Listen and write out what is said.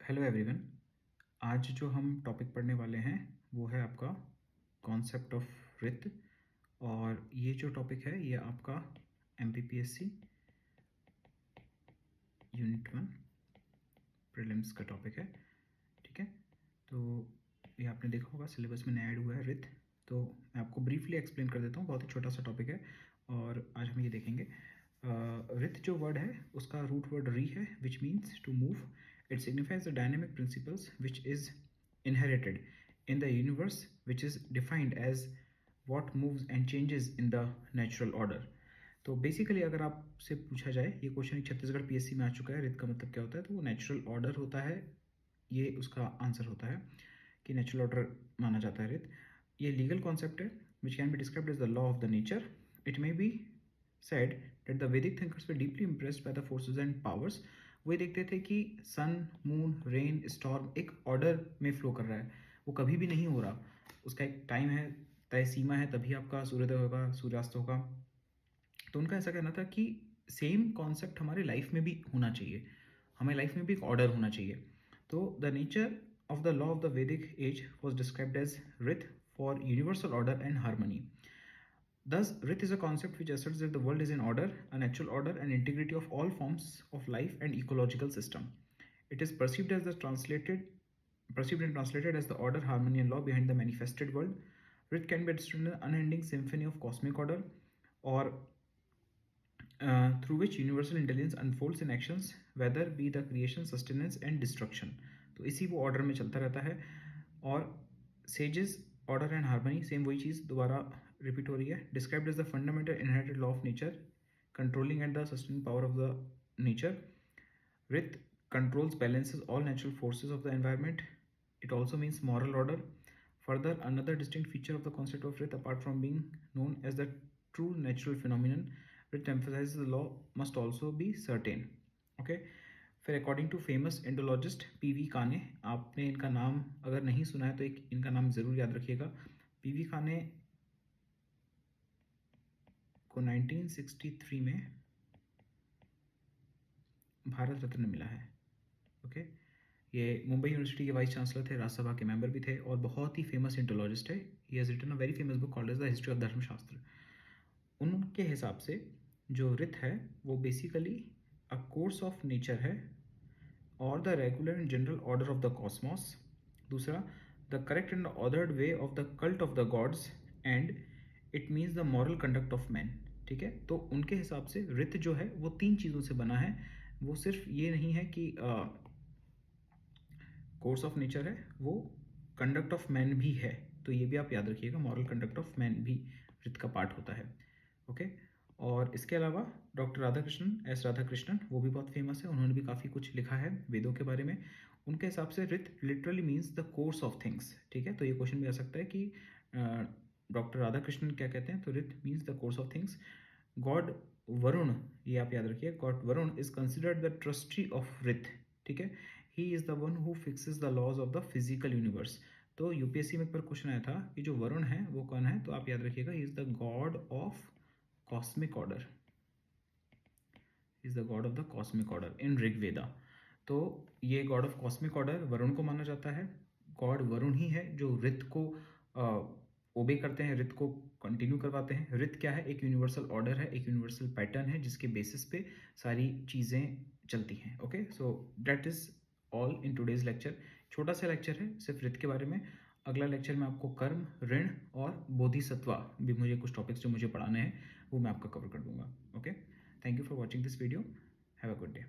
Hello everyone. आज जो हम टॉपिक पढ़ने वाले हैं वो है आपका कॉन्सेप्ट ऑफ रिथ। और ये जो टॉपिक है ये आपका एमपीपीएससी यूनिट 1 प्रीलिम्स का टॉपिक है। ठीक है, तो ये आपने देखा होगा सिलेबस में नया ऐड हुआ है रिथ। तो मैं आपको ब्रीफली एक्सप्लेन कर देता हूँ, बहुत ही छोटा सा टॉपिक है और आज हम ये देखेंगे। रिथ जो वर्ड है उसका रूट वर्ड री है which means to move. It signifies the dynamic principles which is inherited in the universe, which is defined as what moves and changes in the natural order. तो basically अगर आपसे पूछा जाए, ये क्वेश्चन छत्तीसगढ़ पीएससी में आ चुका है, रिथ का मतलब क्या होता है, तो वो नेचुरल ऑर्डर होता है। ये उसका आंसर होता है कि नेचुरल ऑर्डर माना जाता है रिथ। ये लीगल कॉन्सेप्ट है which can be described as the law of the nature. It may be said that the Vedic thinkers were deeply impressed by the forces and powers. वो देखते थे कि सन, moon, rain, storm एक order में flow कर रहा है, वो कभी भी नहीं हो रहा, उसका एक टाइम है, तय सीमा है, तभी आपका सूर्योदय होगा, सूर्यास्त होगा। तो उनका ऐसा कहना था कि सेम कॉन्सेप्ट हमारे लाइफ में भी होना चाहिए, हमारे लाइफ में भी एक ऑर्डर होना चाहिए। तो the nature of the law of the Vedic age was described as Rith for universal order and harmony. Thus, Rith is a concept which asserts that the world is in order, a natural order, and integrity of all forms of life and ecological system. It is perceived and translated as the order, harmony, and law behind the manifested world. Rith can be understood as an unending symphony of cosmic order, or through which universal intelligence unfolds in actions, whether be the creation, sustenance, and destruction. तो इसी वो order में चलता रहता है। और sages order and harmony same वही चीज़ दोबारा रिपीट हो रही है। Described as the fundamental inherited law of nature, controlling and the sustaining power of the nature. Rith controls, balances all natural forces of the environment. It also means moral order. Further, another distinct feature of the concept of Rith, apart from being known as the true natural phenomenon, Rith emphasizes the law must also be certain. Okay. फिर according to famous Indologist PV Kane, आपने इनका नाम अगर नहीं सुना है तो एक इनका नाम ज़रूर याद रखिएगा। पीवी काने को 1963 में भारत रत्न मिला है। ओके, ये मुंबई यूनिवर्सिटी के वाइस चांसलर थे, राज्यसभा के मेंबर भी थे और बहुत ही फेमस इंडोलॉजिस्ट है। He has written a very famous book called as the history of Dharmashastra. उनके हिसाब से जो रिथ है वो basically a course of nature है और the regular and general order of the cosmos. दूसरा, the correct and ordered way of the cult of the gods, and it means the moral conduct of man. ठीक है, तो उनके हिसाब से wreath जो है वो तीन चीज़ों से बना है। वो सिर्फ ये नहीं है कि कोर्स ऑफ नेचर है, वो कंडक्ट ऑफ मैन भी है। तो ये भी आप याद रखिएगा, मॉरल कंडक्ट ऑफ मैन भी रिथ का पार्ट होता है। ओके, और इसके अलावा डॉक्टर राधाकृष्णन वो भी बहुत फेमस है, उन्होंने भी काफ़ी कुछ लिखा है वेदों के बारे में। उनके हिसाब से wreath literally means the course of things. ठीक है, तो ये क्वेश्चन भी आ सकता है कि डॉक्टर राधाकृष्णन क्या कहते हैं, तो Rith means the course of things. God Varun, ये आप याद रखिए, god Varun is considered the trustee of Rith. ठीक है, he is the one who fixes the laws of the physical universe. तो यूपीएससी में एक बार क्वेश्चन आया था कि जो वरुण है वो कौन है, तो आप याद रखिएगा ही is the God of cosmic order, is the God of the cosmic order in Rigveda. तो ये God of cosmic order Varun को माना जाता है। गॉड वरुण ही है जो रिथ को ओबे करते हैं, रिथ को कंटिन्यू करवाते हैं। रिथ क्या है, एक यूनिवर्सल ऑर्डर है, एक यूनिवर्सल पैटर्न है जिसके बेसिस पे सारी चीज़ें चलती हैं। Okay, so that is all in today's lecture. छोटा सा लेक्चर है सिर्फ रिथ के बारे में। अगला लेक्चर में आपको कर्म, ऋण और बोधिसत्वा भी, मुझे कुछ टॉपिक्स जो मुझे पढ़ाने हैं वो मैं आपका कवर कर दूंगा। Okay, thank you for watching this video, have a good day.